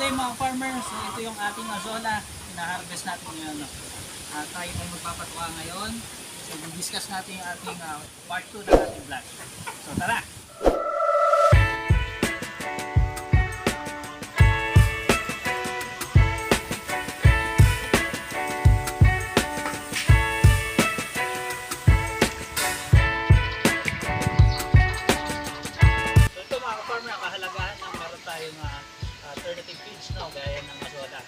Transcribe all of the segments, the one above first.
day mga farmers, so ito yung ating azola, hina-harvest natin ngayon. No? Tayo po magpapatuwa ngayon, so discuss natin yung ating part 2 ng ating vlog. So tara! So ito mga farmer, ang kahalagahan ng meron tayong alternative feeds, no? Gaya ng azola.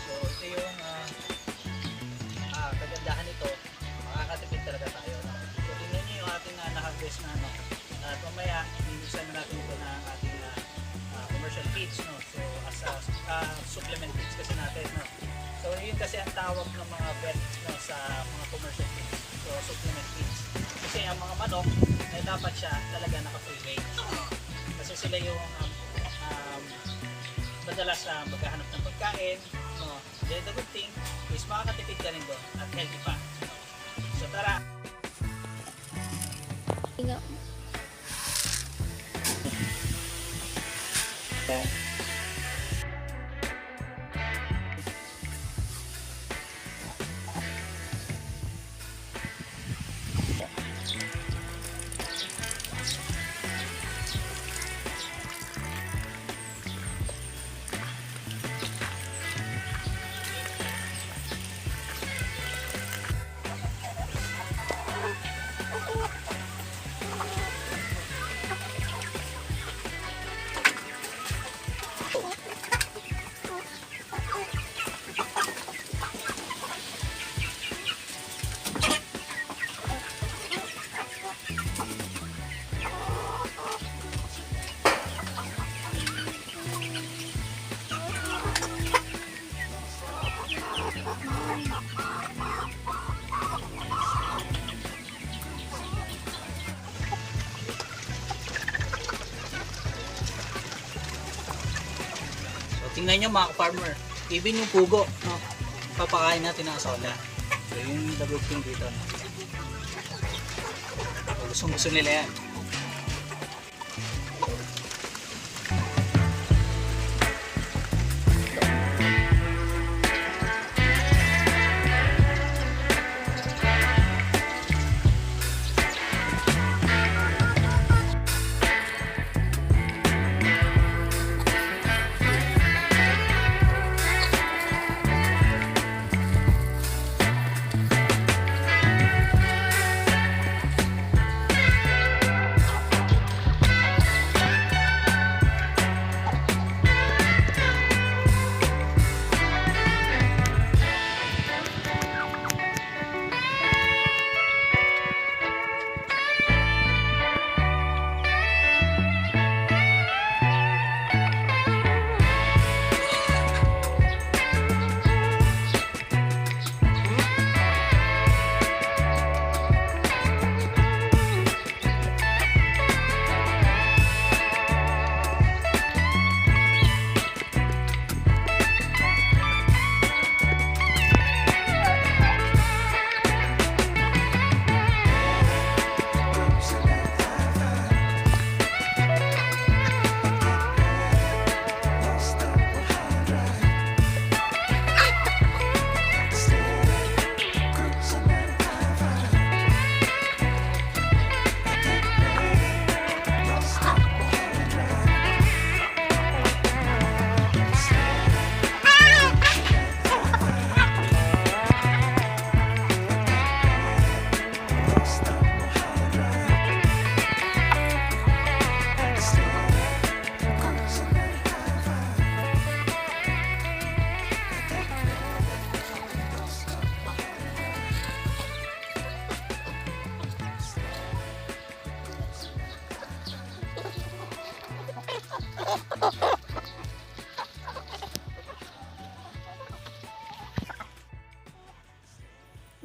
So ito yung kagandahan nito, makakatipid talaga tayo. No? So tingnan nyo yung ating na-harvest na ano. At mamaya, inimigsan natin ito ng ating commercial feeds. No? So as a supplement feeds kasi natin. No? So yun kasi ang tawag ng mga vet, no, sa mga commercial feeds. So supplement feeds. Kasi ang mga manok, ay dapat siya talaga naka-free range. No? Kasi sila yung madalas maghahanap ng pagkain. No? Then the good thing is makakatipid ka rin doon at healthy pa. So tara! Tingnan nyo mga farmer, even yung pugo, no, papakain natin ng azola. So yung the good thing dito, no. So, gusto nila yan.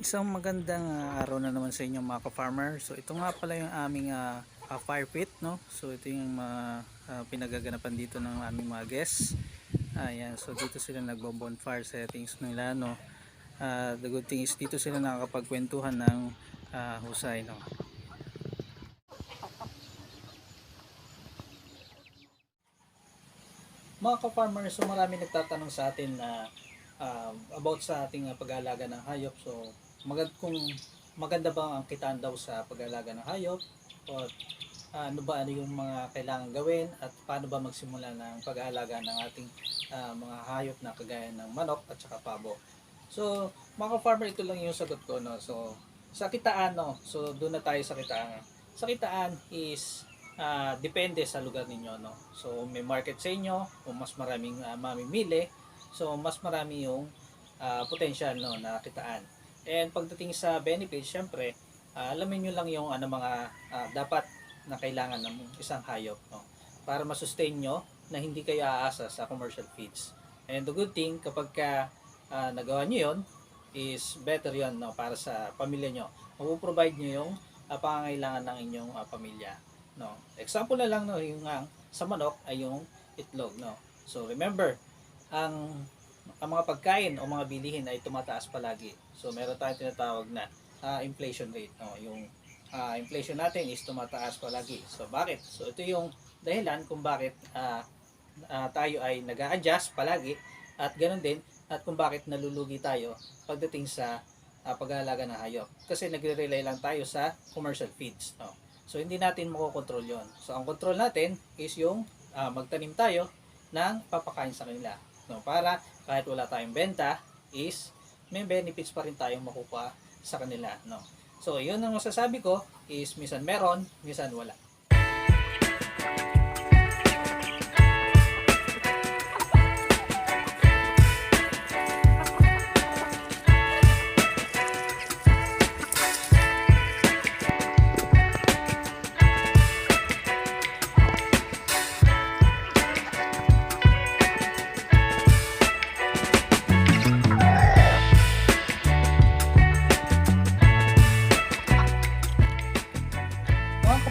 Isang magandang araw na naman sa inyo mga ka-farmer. So ito nga pala yung aming fire pit, no? So ito yung pinagaganapan dito ng aming mga guests. Ayan, so dito sila nagbo-bonfire settings nila, no? The good thing is dito sila nakakapagkwentuhan ng husay, no? Mga ka-farmers, so marami nagtatanong sa atin na about sa ating pag-aalaga ng hayop. So kung maganda ba ang kitaan daw sa pag-aalaga ng hayop, o ano yung mga kailangan gawin, at paano ba magsimula ng pag-aalaga ng ating mga hayop na kagaya ng manok at saka pabo. So mga ka-farmer, ito lang yung sagot ko, no. So sa kitaan, no, so doon na tayo sa kitaan. Sa kitaan is depende sa lugar ninyo, no. So may market sa inyo, kung mas maraming mamimili, so mas marami yung potential, no, na kitaan. And pagdating sa benefits, syempre alamin nyo lang yung mga dapat na kailangan ng isang hayop, no, para masustain nyo na hindi kayo aasa sa commercial feeds. And the good thing, kapag nagawa nyo yun, is better yun, no, para sa pamilya nyo. Mapoprovide nyo yung pangangailangan ng inyong pamilya, no. Example na lang, no, yung sa manok ay yung itlog, no. So remember, ang mga pagkain o mga bilihin ay tumataas palagi. So meron tayong tinatawag na inflation rate, no. Yung inflation natin is tumataas palagi. So bakit? So ito yung dahilan kung bakit tayo ay nag-a-adjust palagi, at ganoon din at kung bakit nalulugi tayo pagdating sa pag-aalaga ng hayop. Kasi nagre-rely lang tayo sa commercial feeds, no. So hindi natin makokontrol 'yon. So ang control natin is yung magtanim tayo ng papakain sa kanila, no, para kahit wala tayong benta is may benefits pa rin tayong makukuha sa kanila, no. So yun ang masasabi ko is minsan meron, minsan wala.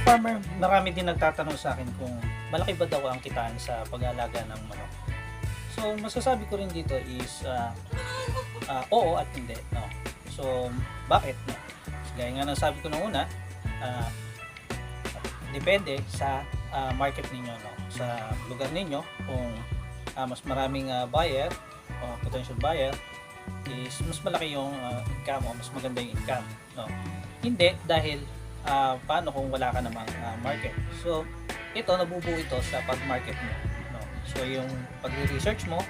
Farmer, marami din nagtatanong sa akin kung malaki ba daw ang kitaan sa pag-aalaga ng manok. So masasabi ko rin dito is oo at hindi, no. So bakit, no? Gaya nga ng sabi ko nung una, depende sa market ninyo, no, sa lugar ninyo. Kung mas maraming buyer o potential buyer, is mas malaki yung income o mas maganda yung income, no. Hindi dahil paano kung wala ka namang market. So ito, nabubuo ito sa pag-market mo, no. So yung pag-research mo,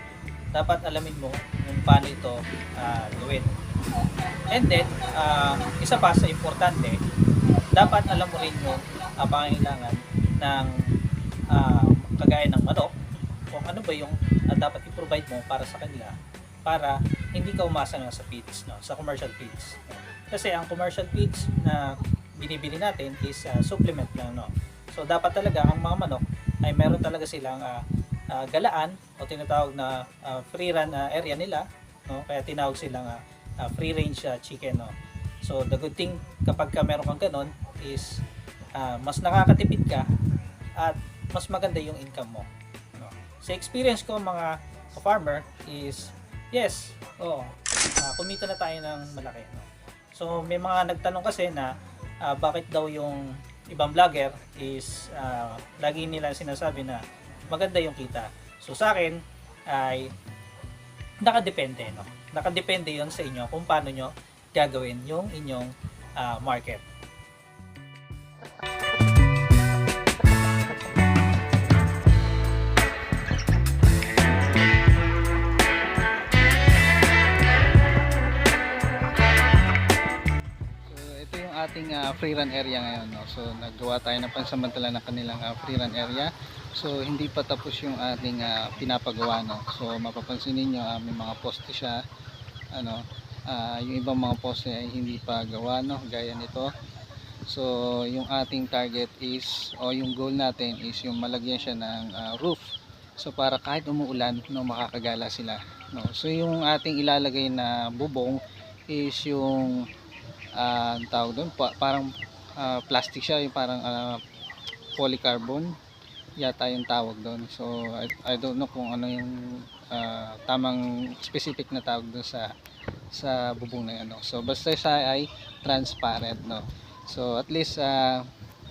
dapat alamin mo kung paano ito gawin. And then isa pa sa importante, dapat alam mo rin yung pangangailangan ng kagaya ng manok, kung ano ba yung dapat i-provide mo para sa kanila, para hindi ka umasa nga sa feeds, no, sa commercial feeds, no. Kasi ang commercial feeds na binibili natin is supplement lang, no. So dapat talaga ang mga manok ay meron talaga silang galaan o tinatawag na free run area nila, no. Kaya tinawag silang free range chicken, no. So the good thing kapag meron kang ganon is mas nakakatipid ka at mas maganda yung income mo, no. Sa experience ko mga farmer is yes, kumita na tayo ng malaki, no. So may mga nagtanong kasi na bakit daw yung ibang vlogger is lagi nila sinasabi na maganda yung kita. So sa akin ay nakadepende, no. Nakadepende 'yon sa inyo kung paano nyo gagawin yung inyong market. Ating free run area ngayon, no. So naggawa tayo ng pansamantala ng kanilang free run area. So hindi pa tapos yung ating pinapagawa, no. So mapapansin niyo may mga poste siya, yung ibang mga poste ay hindi pa gawa, no, gaya nito. So yung ating target is, o yung goal natin is yung malagyan siya ng roof. So para kahit umuulan, no, makakagala sila, no. So yung ating ilalagay na bubong is yung tawag doon, parang plastic siya, yung parang polycarbon yata yung tawag doon. So I don't know kung ano yung tamang specific na tawag doon sa bubong na yan, no? So basta siya ay transparent, no. So at least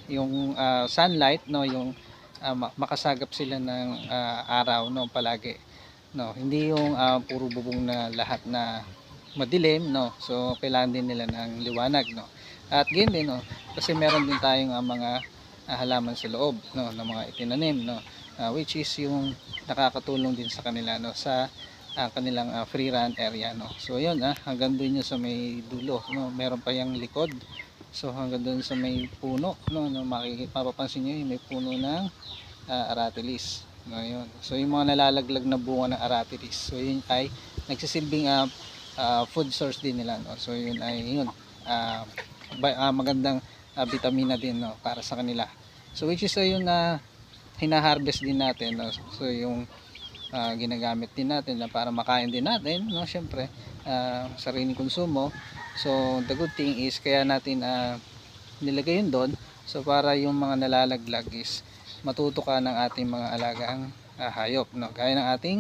yung sunlight, no, yung makasagap sila ng araw, no, palagi, no, hindi yung puro bubong na lahat na madilim, no, so kailangan din nila ng liwanag, no, at ganyan din, no, kasi meron din tayong mga halaman sa loob, no, ng mga itinanim, no, which is yung nakakatulong din sa kanila, no, sa kanilang free run area, no. So yun, hanggang doon yun sa may dulo, no, meron pa yung likod, so hanggang doon sa may puno, no, no, mapapansin nyo yung may puno ng aratilis, no, yun. So yung mga nalalaglag na bunga ng aratilis, so yun ay nagsisilbing food source din nila, no. So yun ay yun, magandang vitamina din, no, para sa kanila. So which is yun na hinaharvest din natin, no. So yung ginagamit din natin na para makain din natin, no, syempre sariling konsumo. So the good thing is kaya natin nilagay yun doon, so para yung mga nalalaglag is matutukan ng ating mga alagang hayop, no, gaya ng ating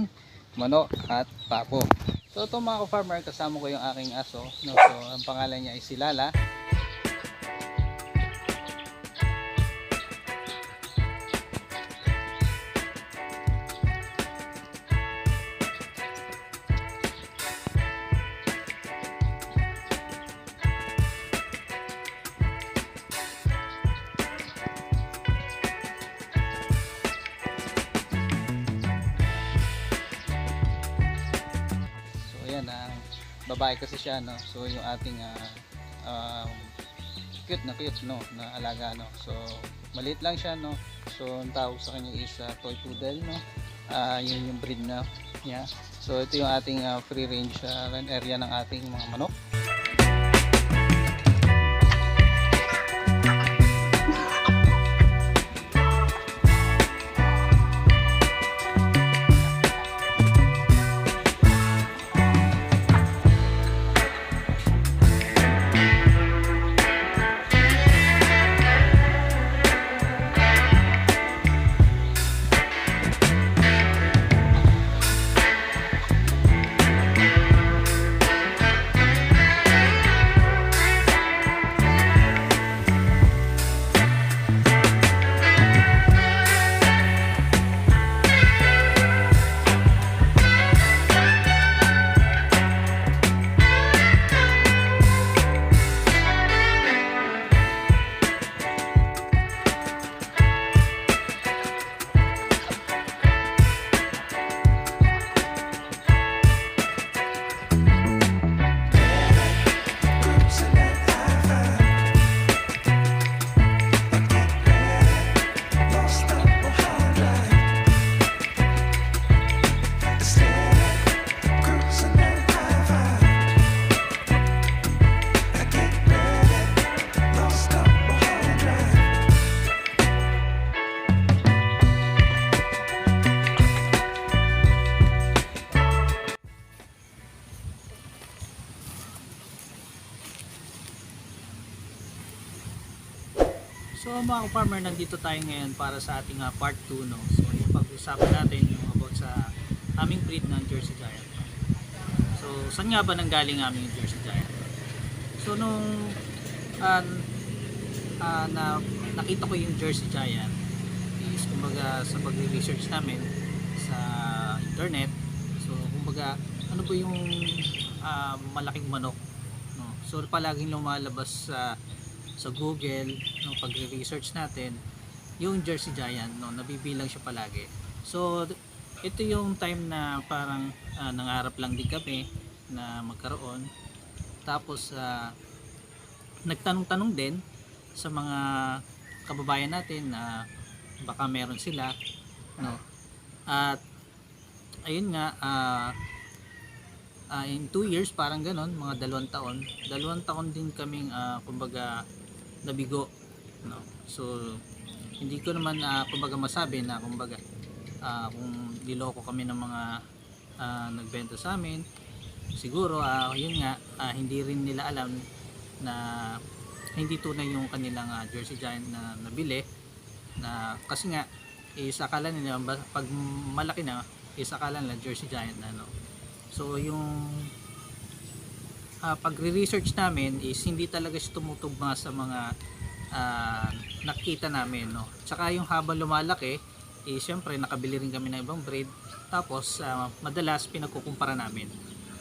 manok at papo. So ito mga ka-farmer, kasama ko yung aking aso, no. So ang pangalan niya ay si Lala. Ayan, babae kasi siya, no. So yung ating cute, no, na alaga, no. So maliit lang siya, no. So ang tawag sa kanya is toy poodle, no. Yun yung breed na niya. So ito yung ating free range run area ng ating mga manok. So mga farmer, nandito tayo ngayon para sa ating part 2, no. So yung pag-usapan natin yung about sa aming breed ng Jersey Giant. So saan nga ba nanggaling aming Jersey Giant? So nung nakita ko yung Jersey Giant is kumbaga sa pag-research namin sa internet. So kumbaga ano ba yung malaking manok, no? So palaging lumalabas sa Google, no, pag-research natin yung Jersey Giant, no, nabibilang siya palagi. So ito yung time na parang nangarap lang din kami na magkaroon, tapos nagtanong-tanong din sa mga kababayan natin na baka meron sila, no. At ayun nga, in 2 years parang ganon, mga 2 taon din kaming kumbaga nabigo, no. So hindi ko naman kumbaga masabi na kumbaga kung niloko kami ng mga nagbenta sa amin. Siguro yun nga, hindi rin nila alam na hindi tunay yung kanilang Jersey Giant na nabili, na kasi nga isakala nila pag malaki na isakala nila Jersey Giant na, no. So yung pagre-research namin is hindi talaga siya tumutugma sa mga nakita namin, no. Tsaka yung habang lumalaki, syempre nakabili rin kami ng ibang breed. Tapos madalas pinagkukumpara namin.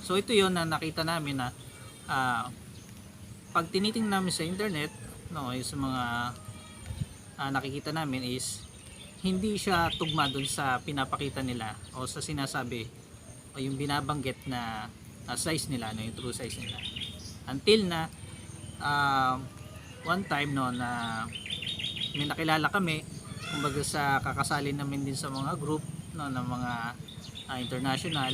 So ito yon na nakita namin na pag tinitingnan namin sa internet, no, yung sa mga nakikita namin is hindi siya tugma dun sa pinapakita nila o sa sinasabi o yung binabanggit na size nila, no, yung true size nila. Until na one time, no, na may nakilala kami kumbaga sa kakasali namin din sa mga group, no, ng mga international,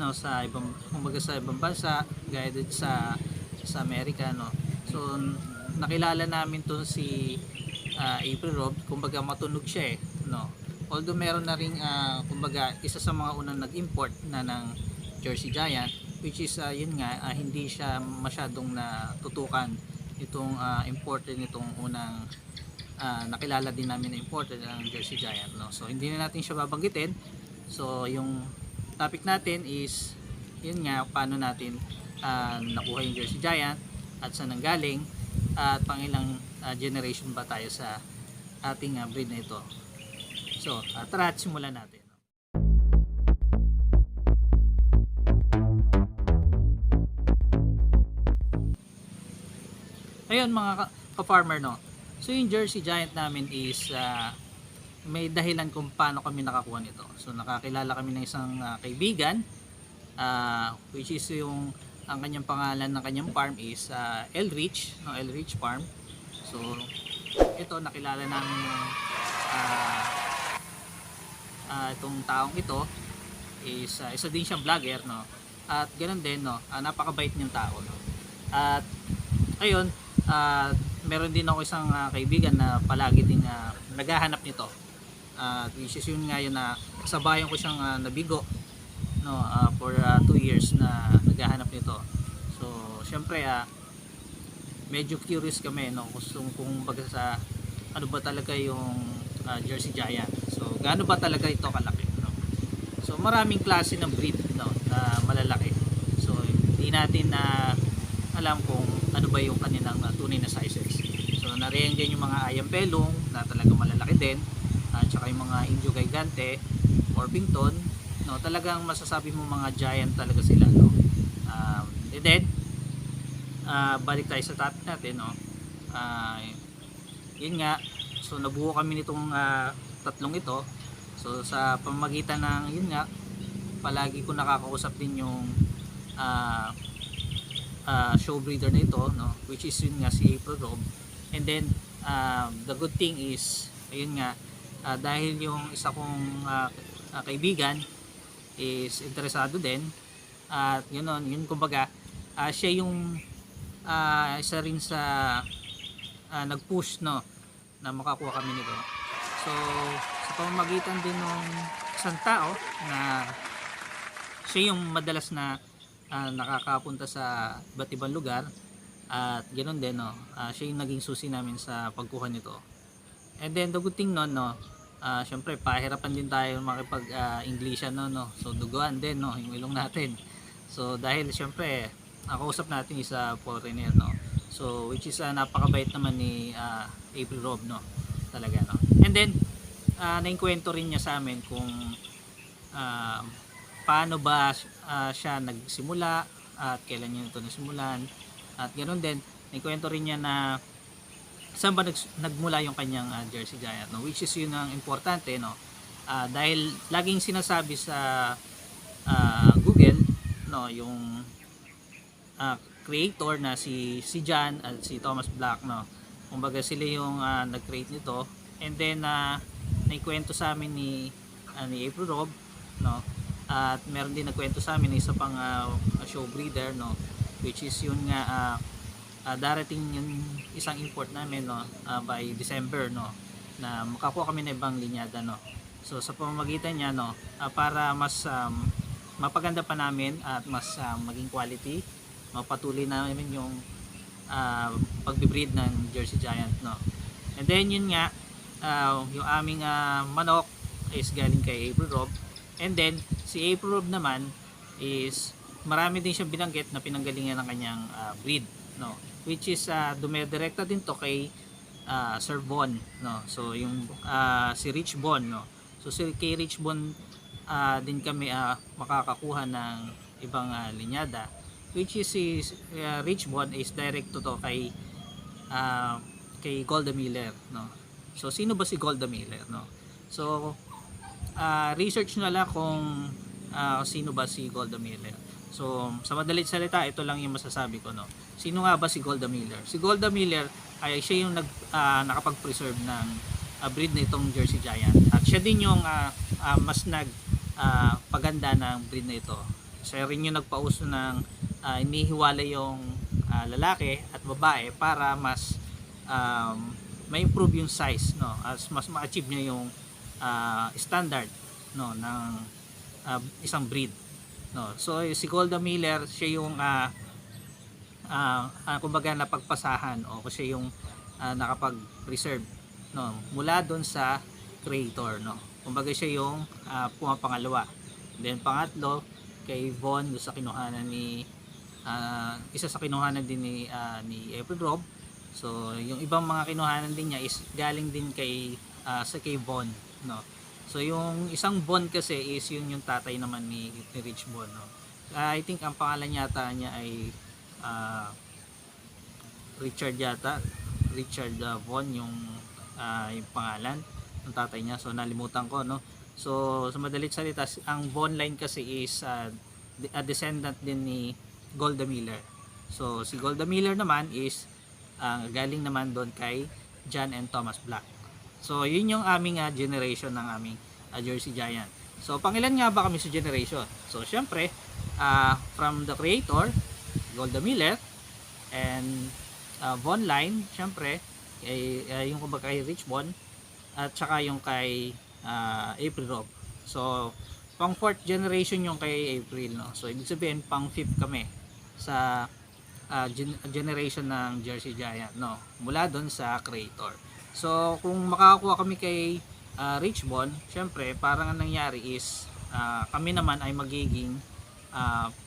no, sa ibang kumbaga sa ibang bansa gaya din sa Amerika, no. So nakilala namin to si April Rob, kumbaga matunog siya, no. Although meron na ring kumbaga isa sa mga unang nag-import na ng Jersey Giant, which is yun nga, hindi siya masyadong natutukan itong imported nitong unang nakilala din namin na imported ng Jersey Giant, no. So hindi na natin siya babanggitin. So yung topic natin is yun nga, paano natin nakuha yung Jersey Giant at saan nanggaling at pangilang generation ba tayo sa ating breed na ito. So tara at simulan natin. Ayun mga ka-farmer, no. So yung Jersey Giant namin is may dahilan kung paano kami nakakuha nito. So nakakilala kami ng isang kaibigan, which is yung ang kanyang pangalan ng kanyang farm is Elrich, no, Elrich Farm. So ito nakilala namin yung itong taong ito is isa din siyang vlogger, no. At ganoon din, no, napakabait niyang tao, no. At ayun, meron din ako isang kaibigan na palagi din naghahanap nito. Which is yun nga yun na kasabayan ko siyang nabigo, no, for 2 years na naghahanap nito. So syempre medyo curious kami, no, kung baga sa ano ba talaga yung Jersey Giant. So gaano ba talaga ito kalaki, no? So maraming klase ng breed, no, na malalaki. So hindi natin alam kung ano ba yung kanilang tunay na sizes. So nariyan din yung mga Ayampelong na talaga malalaki din, at saka yung mga Indio Gigante or Pington, no, talagang masasabi mo mga giant talaga sila, no. And then balik tayo sa topic natin, no. Yun nga, so nabuo kami nitong tatlong ito. So sa pamamagitan ng yun nga, palagi ko nakakausap din yung show breeder na ito, no, which is yun nga si April Rob. And then the good thing is ayun nga, dahil yung isa kong kaibigan is interesado din, at yun kumbaga siya yung isa rin sa nag-push, no, na makakuha kami nito. So sa pamamagitan din ng isang tao na siya yung madalas na nakakapunta sa iba't ibang lugar, at ganoon din, no, siya yung naging susi namin sa pagkuha nito. And then the good thing nun, no, syempre pahirapan din tayo makipag-Englishan, no. So duguan din, no, yung ilong natin. So dahil syempre kausap natin isa foreigner, no. So which is napakabait naman ni April Rob, no, talaga, no. And then naingkwento rin niya sa amin kung paano ba siya nagsimula at kailan niya ito nasimulan, at ganoon din naingkwento rin niya na saan ba nagmula yung kanyang Jersey Giant, no, which is yun ang importante, no. Dahil laging sinasabi sa Google, no, yung creator na si John at si Thomas Black, no, kumbaga sila yung nag-create nito. And then naikwento sa amin ni April Rob, no, at meron din nagkwento sa amin isa pang show breeder, no, which is yun nga darating yung isang import namin, no, by December, no, na makakuha kami ng ibang linyada, no. So sa pamamagitan niya, no, para mas mapaganda pa namin at mas maging quality, mapatuloy namin yung pagbe-breed ng Jersey Giant, no. And then yun nga, yung aming manok is galing kay April Rob. And then si April Rob naman is marami din siyang binanggit na pinanggalingan ng kanyang breed. no, which is dumedirekta din to kay Sir Bon, no. So yung si Rich Bon, no. So kay Rich Bon din kami makakakuha ng ibang linyada, which is si Rich Bon is direct to kay Golda Meir, no. So sino ba si Golda Meir, no? So research nyo lang kung sino ba si Golda Meir. So sa madalit salita, ito lang yung masasabi ko, no. Sino nga ba si Golda Meir? Si Golda Meir ay siya yung nakapag-preserve ng breed na itong Jersey Giant, at siya din yung mas paganda ng breed na ito. Siya rin yung nagpauso ng inihiwalay yung lalaki at babae para mas ma-improve yung size, no, as mas ma-achieve niya yung standard, no, ng isang breed, no. So si Golda Meir, siya yung kumbaga napagpasahan, o siya yung nakapag-preserve, no, mula doon sa creator, no. Kumbaga siya yung pumapangalawa. Then pangatlo kay Von, sa kinuhanan ni isa sa kinuhanan din ni April Rob. So yung ibang mga kinuhanan din niya is galing din kay Von, no. So yung isang Von kasi is yun yung tatay naman ni Rich Von, no. I think ang pangalan yata niya ay Richard Von yung pangalan ng tatay niya. So nalimutan ko, no. So sa madalit salita, ang Von line kasi is a descendant din ni Golda Meir. So si Golda Meir naman is galing naman doon kay John and Thomas Black. So yun yung aming generation ng aming Jersey Giant. So pangilan nga ba kami sa generation? So syempre from the creator Golda Meir and Von line, syempre yung kumbaga kay Rich Von, at saka yung kay April Rob. So pang 4th generation yung kay April, no. So ibig sabihin pang 5th kami sa generation ng Jersey Giant, no, mula doon sa creator. So kung makakakuha kami kay Rich Von, syempre parang ang nangyari is kami naman ay magiging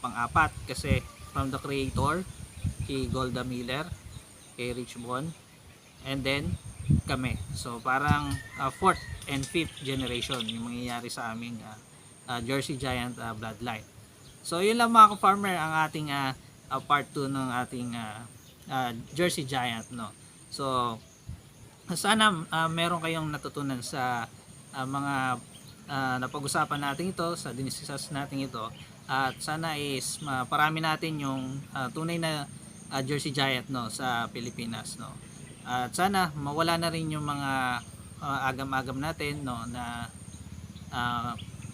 pang-apat, kasi from the creator kay Golda Meir, kay Rich Von, and then kami. So parang 4th and 5th generation yung mangyayari sa aming Jersey Giant bloodline. So yun lang mga ka-farmer, ang ating part 2 ng ating Jersey Giant, no. So sana meron kayong natutunan sa mga napag-usapan natin ito, sa diniscuss natin ito, at sana is maparami natin yung tunay na Jersey Giant, no, sa Pilipinas, no. At sana mawala na rin yung mga agam-agam natin, no, na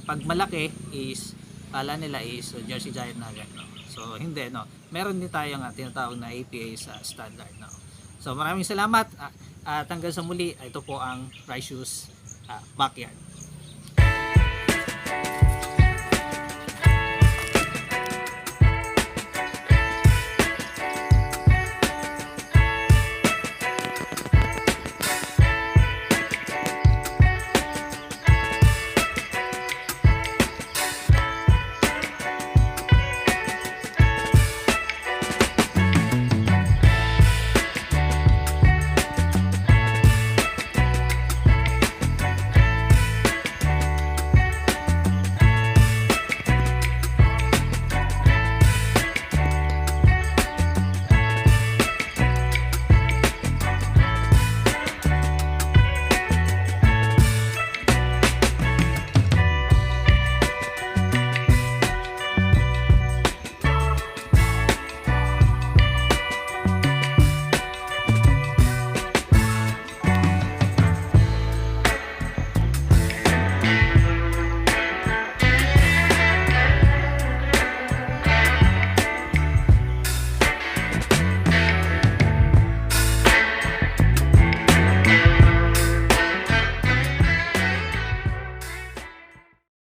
pag malaki is kala nila is Jersey Giant na agad, no. So hindi, no. Meron din tayong tinatawag na APA sa standard, no. So maraming salamat at hanggang sa muli. Ito po ang Precious Backyard.